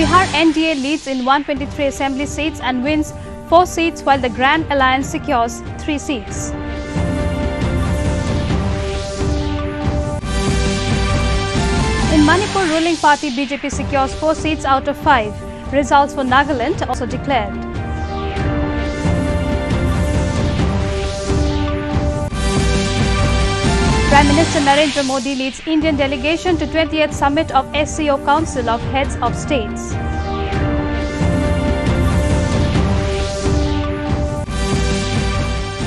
Bihar NDA leads in 123 assembly seats and wins 4 seats while the Grand Alliance secures 3 seats. In Manipur, ruling party BJP secures 4 seats out of 5. Results for Nagaland also declared. Prime Minister Narendra Modi leads Indian delegation to 20th Summit of SCO Council of Heads of States.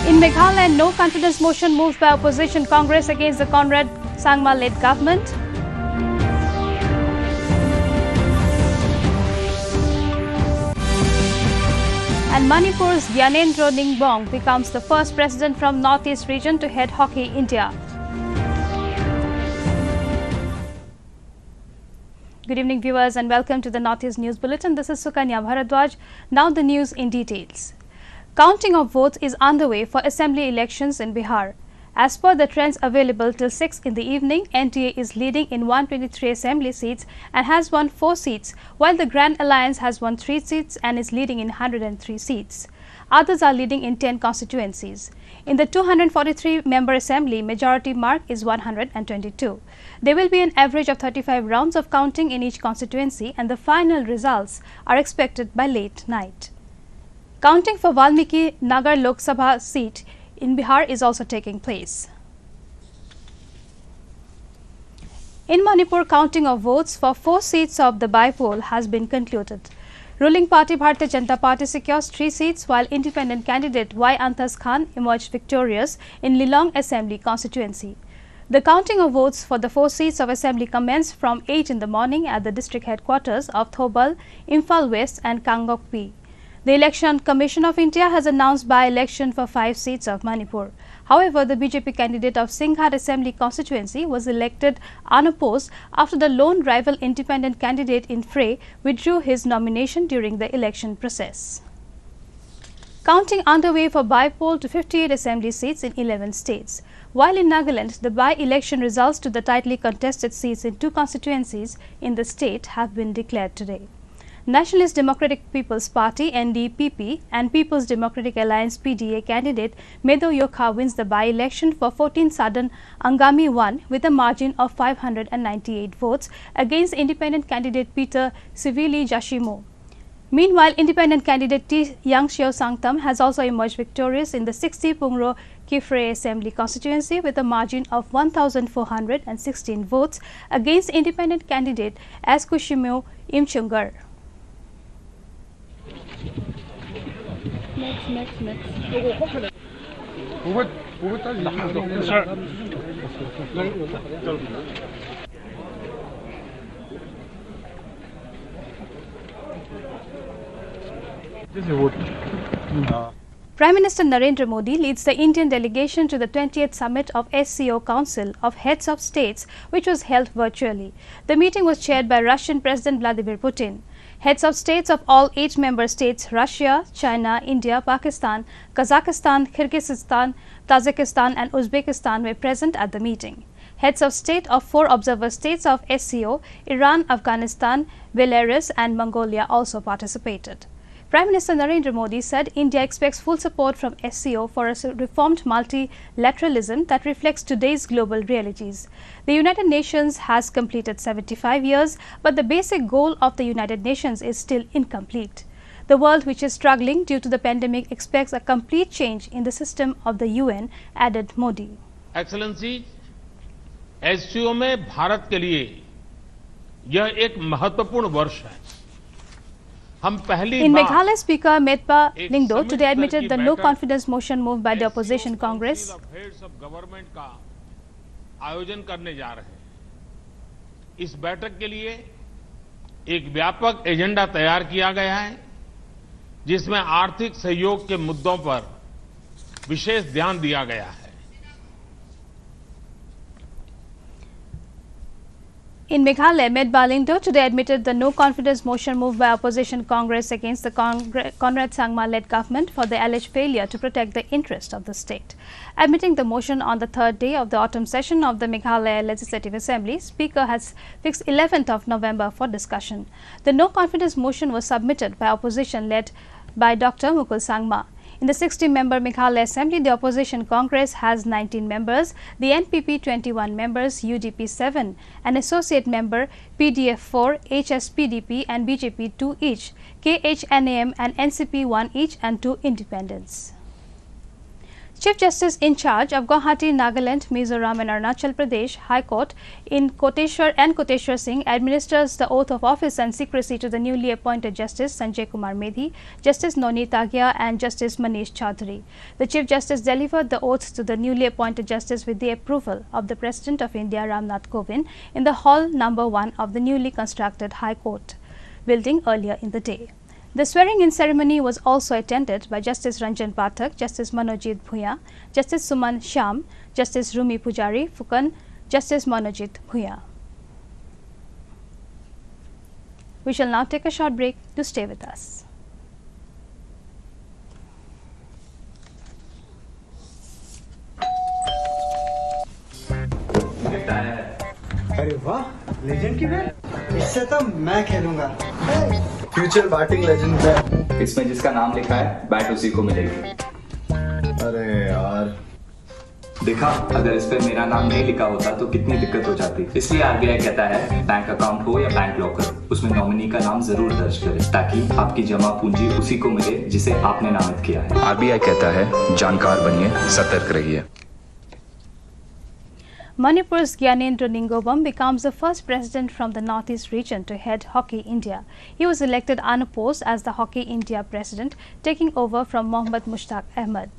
In Meghalaya, no confidence motion moved by opposition Congress against the Conrad Sangma-led government. And Manipur's Gyanendra Ningbong becomes the first president from Northeast region to head Hockey India. Good evening, viewers, and welcome to the Northeast News Bulletin. This is Sukanya Bharadwaj. Now the news in details. Counting of votes is underway for assembly elections in Bihar. As per the trends available till 6 in the evening, NDA is leading in 123 assembly seats and has won 4 seats, while the Grand Alliance has won 3 seats and is leading in 103 seats. Others are leading in 10 constituencies. In the 243-member assembly, majority mark is 122. There will be an average of 35 rounds of counting in each constituency, and the final results are expected by late night. Counting for Valmiki Nagar Lok Sabha seat in Bihar is also taking place. In Manipur, counting of votes for 4 seats of the by-poll has been concluded. Ruling party Bharatiya Janata Party secures 3 seats, while independent candidate Y. Antas Khan emerged victorious in Lilong Assembly constituency. The counting of votes for the 4 seats of assembly commenced from 8 in the morning at the district headquarters of Thobal, Imphal West and Kangokpi. The Election Commission of India has announced by-election for 5 seats of Manipur. However, the BJP candidate of Singhat Assembly constituency was elected unopposed after the lone rival independent candidate in fray withdrew his nomination during the election process. Counting underway for by-poll to 58 assembly seats in 11 states. While in Nagaland, the by-election results to the tightly contested seats in 2 constituencies in the state have been declared today. Nationalist Democratic People's Party NDPP and People's Democratic Alliance PDA candidate Medo Yokha wins the by-election for 14 Sadan Angami 1 with a margin of 598 votes against independent candidate Peter Sivili Jashimo. Meanwhile, independent candidate T. Yangxiao Sangtam has also emerged victorious in the 60 Pungro Kifre Assembly constituency with a margin of 1,416 votes against independent candidate Askushimo Imchungar. Next. Prime Minister Narendra Modi leads the Indian delegation to the 20th Summit of SCO Council of Heads of States, which was held virtually. The meeting was chaired by Russian President Vladimir Putin. Heads of states of all 8 member states, Russia, China, India, Pakistan, Kazakhstan, Kyrgyzstan, Tajikistan and Uzbekistan were present at the meeting. Heads of state of 4 observer states of SCO, Iran, Afghanistan, Belarus and Mongolia also participated. Prime Minister Narendra Modi said India expects full support from SCO for a reformed multilateralism that reflects today's global realities. The United Nations has completed 75 years, but the basic goal of the United Nations is still incomplete. The world, which is struggling due to the pandemic, expects a complete change in the system of the UN, added Modi. Excellency, SCO में भारत के लिए यह एक महत्वपूर्ण वर्ष है. In Meghalaya, Speaker Metpa Lingdo today admitted the no confidence motion moved by the opposition Congress. Government का आयोजन करने जा रहे हैं. इस बैठक के लिए एक व्यापक एजेंडा तैयार किया गया है, जिसमें आर्थिक सहयोग के मुद्दों पर विशेष ध्यान दिया गया है. In Meghalaya, Med Balindo today admitted the no-confidence motion moved by opposition Congress against the Conrad Sangma-led government for the alleged failure to protect the interest of the state. Admitting the motion on the third day of the autumn session of the Meghalaya Legislative Assembly, Speaker has fixed 11th of November for discussion. The no-confidence motion was submitted by opposition led by Dr. Mukul Sangma. In the 60-member Meghalaya Assembly, the opposition Congress has 19 members, the NPP 21 members, UDP 7, an associate member, PDF 4, HSPDP and BJP 2 each, KHNAM and NCP 1 each and 2 independents. Chief Justice in charge of Guwahati, Nagaland, Mizoram and Arunachal Pradesh High Court in Koteshwar Singh administers the oath of office and secrecy to the newly appointed Justice Sanjay Kumar Medhi, Justice Noni Tagia and Justice Manish Chaudhary. The Chief Justice delivered the oaths to the newly appointed Justice with the approval of the President of India Ramnath Kovind in the Hall No. 1 of the newly constructed High Court building earlier in the day. The swearing-in ceremony was also attended by Justice Ranjan Pathak, Justice Manojit Bhuya, Justice Suman Shyam, Justice Rumi Pujari Fukan, Justice Manojit Bhuya. We shall now take a short break. To stay with us. अरे वाह, legend की bat. इससे तो मैं खेलूंगा। Future batting legend है। इसमें जिसका नाम लिखा है बैट उसी को मिलेगी। अरे यार, देखा, अगर इस पे मेरा नाम नहीं लिखा होता तो कितनी दिक्कत हो जाती। इसलिए आरबीआई कहता है बैंक अकाउंट हो या बैंक लॉकर, उसमें नॉमिनी का नाम जरूर दर्ज करें ताकि आपकी जमा पूंजी उसी को मिले जिसे आपने नामित किया है। आरबीआई कहता है जानकार बनिए, सतर्क रहिए। Manipur's Gyanendra Ningobam becomes the first president from the Northeast region to head Hockey India. He was elected unopposed as the Hockey India president, taking over from Mohammad Mushtaq Ahmed.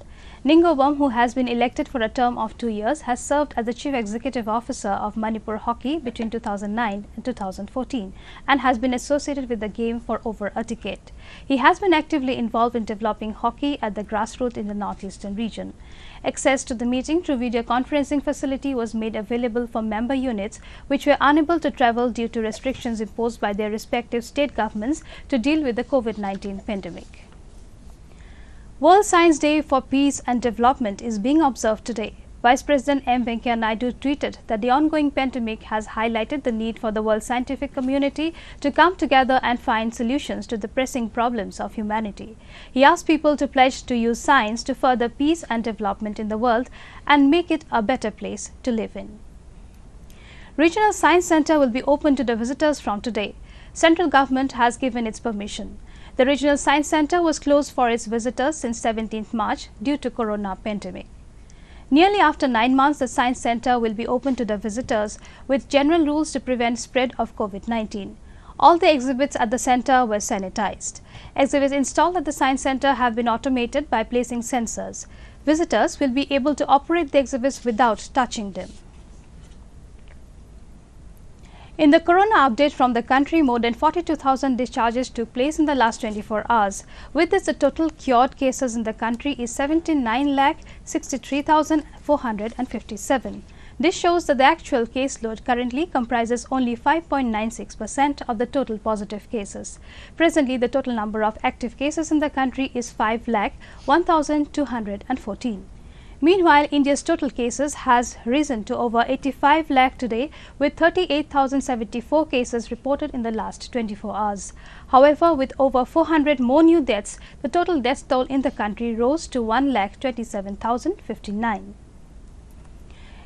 Ningobam, who has been elected for a term of 2 years, has served as the Chief Executive Officer of Manipur Hockey between 2009 and 2014 and has been associated with the game for over a decade. He has been actively involved in developing hockey at the grassroots in the northeastern region. Access to the meeting through video conferencing facility was made available for member units which were unable to travel due to restrictions imposed by their respective state governments to deal with the COVID-19 pandemic. World Science Day for Peace and Development is being observed today. Vice President M. Venkaiah Naidu tweeted that the ongoing pandemic has highlighted the need for the world scientific community to come together and find solutions to the pressing problems of humanity. He asked people to pledge to use science to further peace and development in the world and make it a better place to live in. Regional Science Centre will be open to the visitors from today. Central government has given its permission. The Regional Science Centre was closed for its visitors since 17th March due to corona pandemic. Nearly after 9 months, the Science Centre will be open to the visitors with general rules to prevent spread of COVID-19. All the exhibits at the centre were sanitized. Exhibits installed at the Science Centre have been automated by placing sensors. Visitors will be able to operate the exhibits without touching them. In the corona update from the country, more than 42,000 discharges took place in the last 24 hours. With this, the total cured cases in the country is 79,63,457. This shows that the actual caseload currently comprises only 5.96% of the total positive cases. Presently, the total number of active cases in the country is 5,01,214. Meanwhile, India's total cases has risen to over 85 lakh today, with 38,074 cases reported in the last 24 hours. However, with over 400 more new deaths, the total death toll in the country rose to 1,27,059.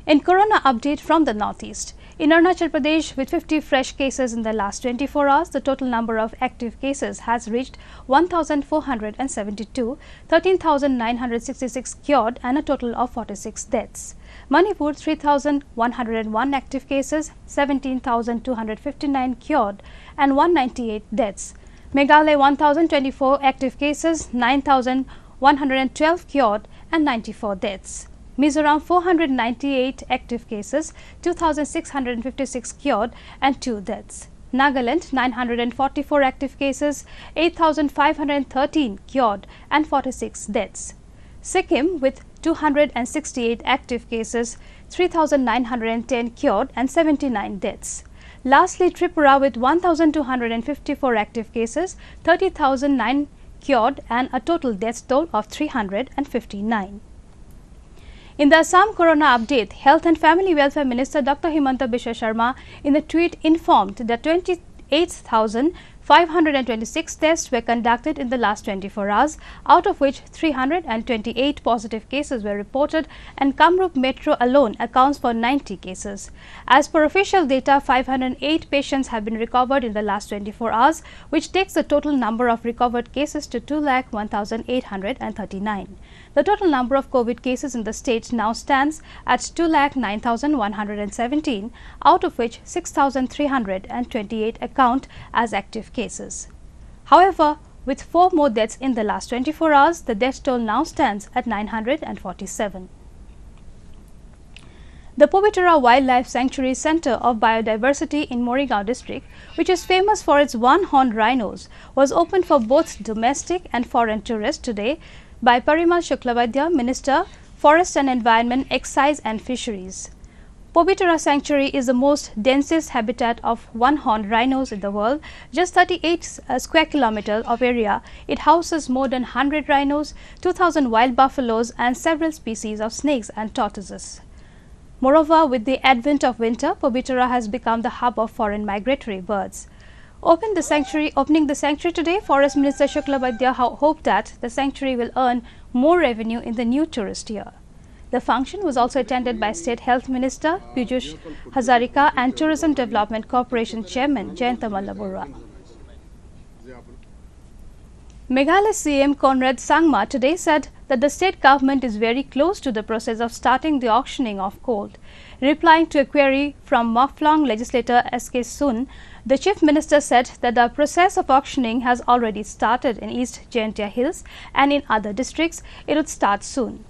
In corona update from the northeast, in Arunachal Pradesh, with 50 fresh cases in the last 24 hours, the total number of active cases has reached 1,472, 13,966 cured and a total of 46 deaths. Manipur, 3,101 active cases, 17,259 cured and 198 deaths. Meghalaya, 1,024 active cases, 9,112 cured and 94 deaths. Mizoram, 498 active cases, 2,656 cured and 2 deaths. Nagaland, 944 active cases, 8,513 cured and 46 deaths. Sikkim, with 268 active cases, 3,910 cured and 79 deaths. Lastly, Tripura with 1,254 active cases, 30,009 cured and a total death toll of 359. In the Assam Corona update, Health and Family Welfare Minister Dr. Himanta Biswa Sharma in a tweet informed that 28,526 tests were conducted in the last 24 hours, out of which 328 positive cases were reported, and Kamrup Metro alone accounts for 90 cases. As per official data, 508 patients have been recovered in the last 24 hours, which takes the total number of recovered cases to 2,01,839. The total number of COVID cases in the state now stands at 2,09,117, out of which 6,328 account as active cases. However, with 4 more deaths in the last 24 hours, the death toll now stands at 947. The Povitara Wildlife Sanctuary Centre of Biodiversity in Morrigaon district, which is famous for its one-horned rhinos, was opened for both domestic and foreign tourists today by Parimal Shuklabaidya, Minister, Forest and Environment, Excise and Fisheries. Povitara Sanctuary is the most densest habitat of one-horned rhinos in the world. Just 38 square kilometers of area, it houses more than 100 rhinos, 2,000 wild buffaloes and several species of snakes and tortoises. Moreover, with the advent of winter, Povitara has become the hub of foreign migratory birds. Opening the sanctuary today, Forest Minister Shuklabaidya hoped that the sanctuary will earn more revenue in the new tourist year. The function was also attended by State Health Minister Piyush Hazarika and Tourism Development Corporation Chairman Jayanta Mallabura. Meghalaya CM Conrad Sangma today said that the state government is very close to the process of starting the auctioning of coal. Replying to a query from Mawphlong legislator S.K. Sun, the Chief Minister said that the process of auctioning has already started in East Jaintia Hills and in other districts. It would start soon.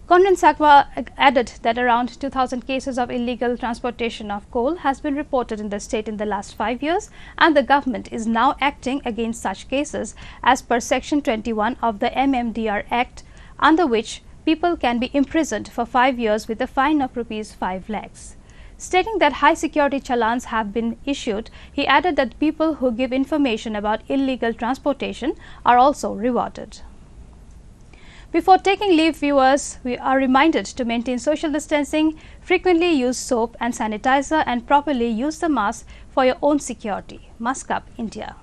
Conrad Sangma added that around 2,000 cases of illegal transportation of coal has been reported in the state in the last 5 years, and the government is now acting against such cases as per Section 21 of the MMDR Act, under which people can be imprisoned for 5 years with a fine of ₹5 lakhs. Stating that high security challans have been issued, he added that people who give information about illegal transportation are also rewarded. Before taking leave, viewers, we are reminded to maintain social distancing, frequently use soap and sanitizer, and properly use the mask for your own security. Mask Up, India.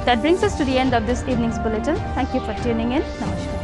That brings us to the end of this evening's bulletin. Thank you for tuning in. Namaskar.